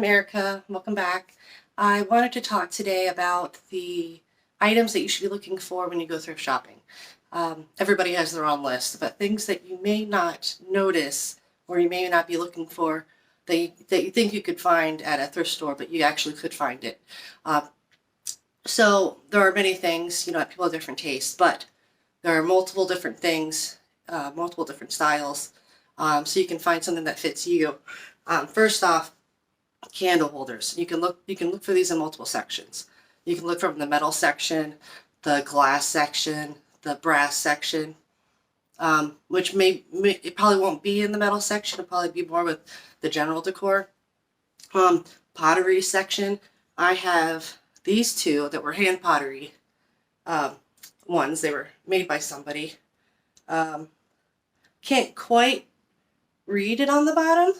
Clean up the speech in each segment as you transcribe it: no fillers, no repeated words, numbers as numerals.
I'm Erica. Welcome back. I wanted to talk today about the items that you should be looking for when you go thrift shopping. Everybody has their own list, but things that you may not notice or you may not be looking for that you think you could find at a thrift store, but you actually could find it. So there are many things, people have different tastes, but there are multiple different things, multiple different styles, so you can find something that fits you. First off, candle holders. You can look for these in multiple sections. You can look from the metal section, the glass section, the brass section, which it probably won't be in the metal section. It'll probably be more with the general decor. Pottery section. I have these two that were hand pottery ones. They were made by somebody. Can't quite read it on the bottom,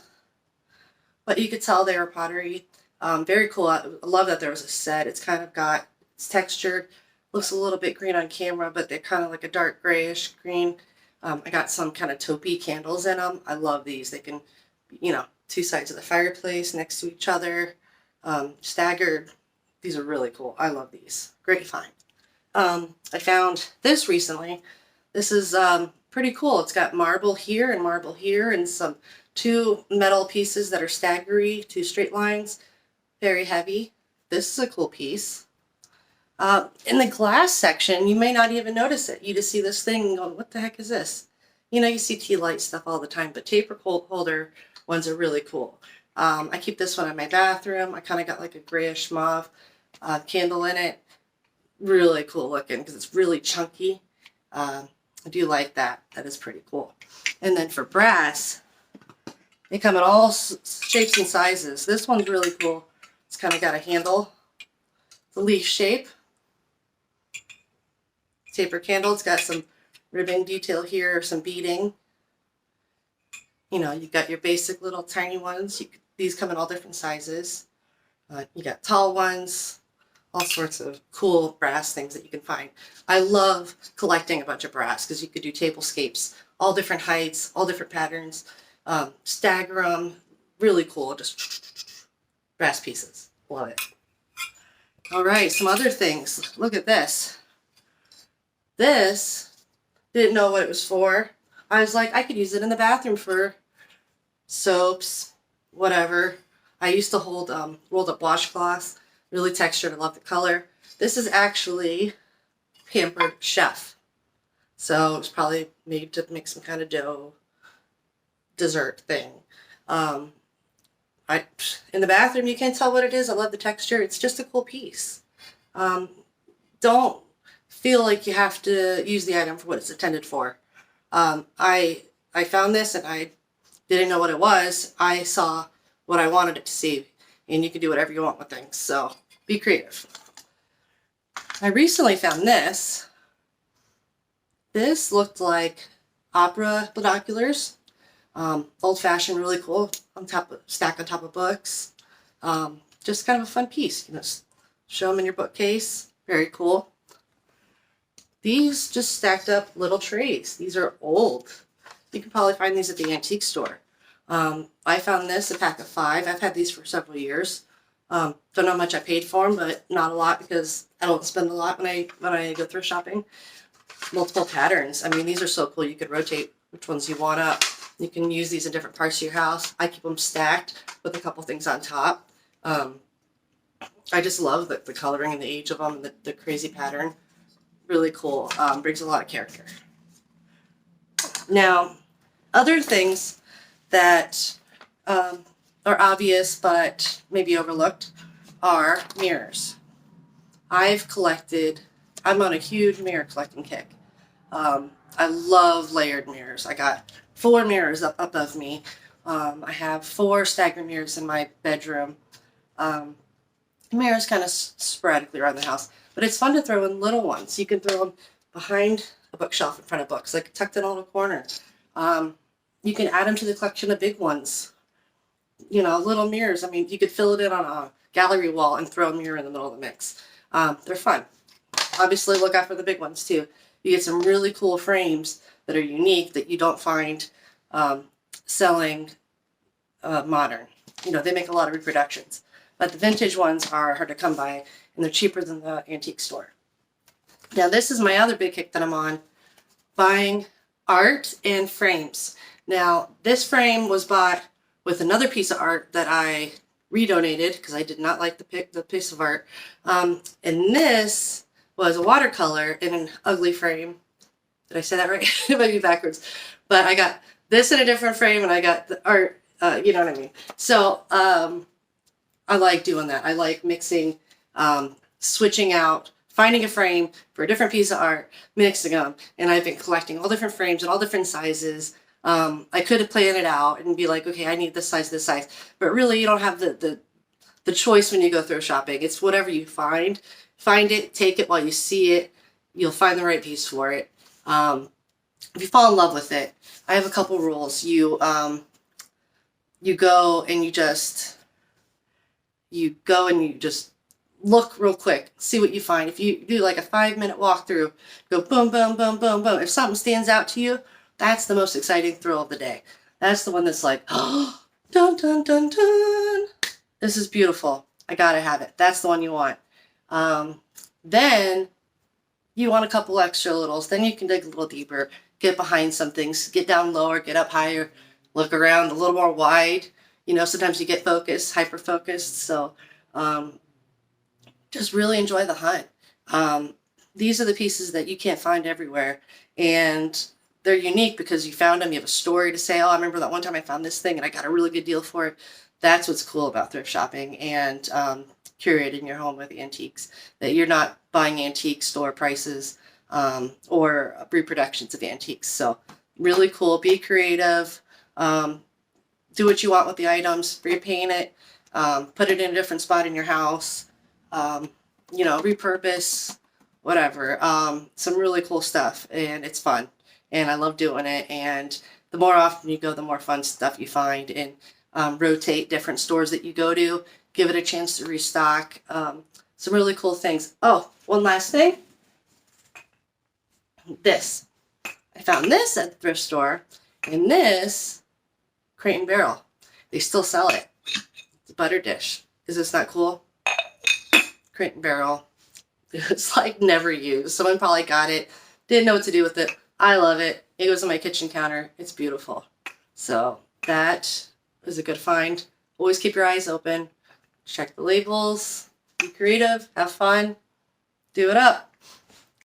but you could tell they were pottery. Very cool. I love that there was a set. It's textured. Looks a little bit green on camera, but they're kind of like a dark grayish green. I got some kind of taupey candles in them. I love these. They can, two sides of the fireplace next to each other, staggered. These are really cool. I love these. Great find. I found this recently. This is pretty cool. It's got marble here and some two metal pieces that are staggery, two straight lines, very heavy. This is a cool piece. In the glass section, you may not even notice it. You just see this thing and go, what the heck is this? You see tea light stuff all the time, but taper holder ones are really cool. I keep this one in my bathroom. I kind of got like a grayish mauve candle in it. Really cool looking because it's really chunky. I do like that. That is pretty cool. And then for brass, they come in all shapes and sizes. This one's really cool. It's kind of got a handle. The leaf shape. Taper candle. It's got some ribbon detail here, some beading. You've got your basic little tiny ones. These come in all different sizes. You got tall ones. All sorts of cool brass things that you can find. I love collecting a bunch of brass because you could do tablescapes, all different heights, all different patterns, stagger them. Really cool. Just brass pieces. Love it. All right, some other things. Look at this. This, didn't know what it was for. I was like, I could use it in the bathroom for soaps, whatever. I used to hold rolled up washcloths. Really textured. I love the color. This is actually Pampered Chef. So it's probably made to make some kind of dough dessert thing. In the bathroom, you can't tell what it is. I love the texture. It's just a cool piece. Don't feel like you have to use the item for what it's intended for. I found this and I didn't know what it was. I saw what I wanted it to see. And you can do whatever you want with things, so be creative. I recently found this. This looked like opera binoculars. Old-fashioned, really cool, stacked on top of books. Just kind of a fun piece. Show them in your bookcase. Very cool. These just stacked up little trays. These are old. You can probably find these at the antique store. I found this, a pack of 5. I've had these for several years. Don't know how much I paid for them, but not a lot because I don't spend a lot when I go thrift shopping. Multiple patterns. I mean, these are so cool. You could rotate which ones you want up. You can use these in different parts of your house. I keep them stacked with a couple things on top. I just love the coloring and the age of them, and the crazy pattern. Really cool. Brings a lot of character. Now, other things that are obvious but maybe overlooked are mirrors. I'm on a huge mirror collecting kick. I love layered mirrors. I got 4 mirrors up above me. I have 4 staggered mirrors in my bedroom. Mirrors kind of sporadically around the house, but it's fun to throw in little ones. You can throw them behind a bookshelf in front of books, like tucked in a little corner. You can add them to the collection of big ones. Little mirrors. I mean, you could fill it in on a gallery wall and throw a mirror in the middle of the mix. They're fun. Obviously, look out for the big ones too. You get some really cool frames that are unique that you don't find selling modern. You know, they make a lot of reproductions. But the vintage ones are hard to come by, and they're cheaper than the antique store. Now, this is my other big kick that I'm on, buying art and frames. Now, this frame was bought with another piece of art that I redonated because I did not like the piece of art. And this was a watercolor in an ugly frame. Did I say that right? It might be backwards. But I got this in a different frame, and I got the art, you know what I mean? So I like doing that. I like mixing, switching out, finding a frame for a different piece of art, mixing them. And I've been collecting all different frames and all different sizes. I could have planned it out and be like, okay, I need this size. But really, you don't have the choice when you go thrift shopping. It's whatever you find. Find it, take it while you see it. You'll find the right piece for it. If you fall in love with it, I have a couple rules. You go and you just look real quick, see what you find. If you do like a 5-minute walkthrough, go boom, boom, boom, boom, boom. If something stands out to you, that's the most exciting thrill of the day. That's the one that's like, oh, dun, dun, dun, dun. This is beautiful. I gotta have it. That's the one you want. Then you want a couple extra littles. Then you can dig a little deeper, get behind some things, get down lower, get up higher, look around a little more wide. You know, sometimes you get focused, hyper focused. So just really enjoy the hunt. These are the pieces that you can't find everywhere. And they're unique because you found them. You have a story to say, oh, I remember that one time I found this thing and I got a really good deal for it. That's what's cool about thrift shopping and curating your home with antiques. That you're not buying antique store prices or reproductions of antiques. So really cool. Be creative. Do what you want with the items. Repaint it. Put it in a different spot in your house. You know, repurpose, whatever. Some really cool stuff, and it's fun. And I love doing it. And the more often you go, the more fun stuff you find. And rotate different stores that you go to. Give it a chance to restock. Some really cool things. Oh, one last thing. This. I found this at the thrift store. And this Crate and Barrel. They still sell it. It's a butter dish. Is this not cool? Crate and Barrel. It's like never used. Someone probably got it. Didn't know what to do with it. I love it. It goes on my kitchen counter. It's beautiful. So that is a good find. Always keep your eyes open. Check the labels. Be creative. Have fun. Do it up.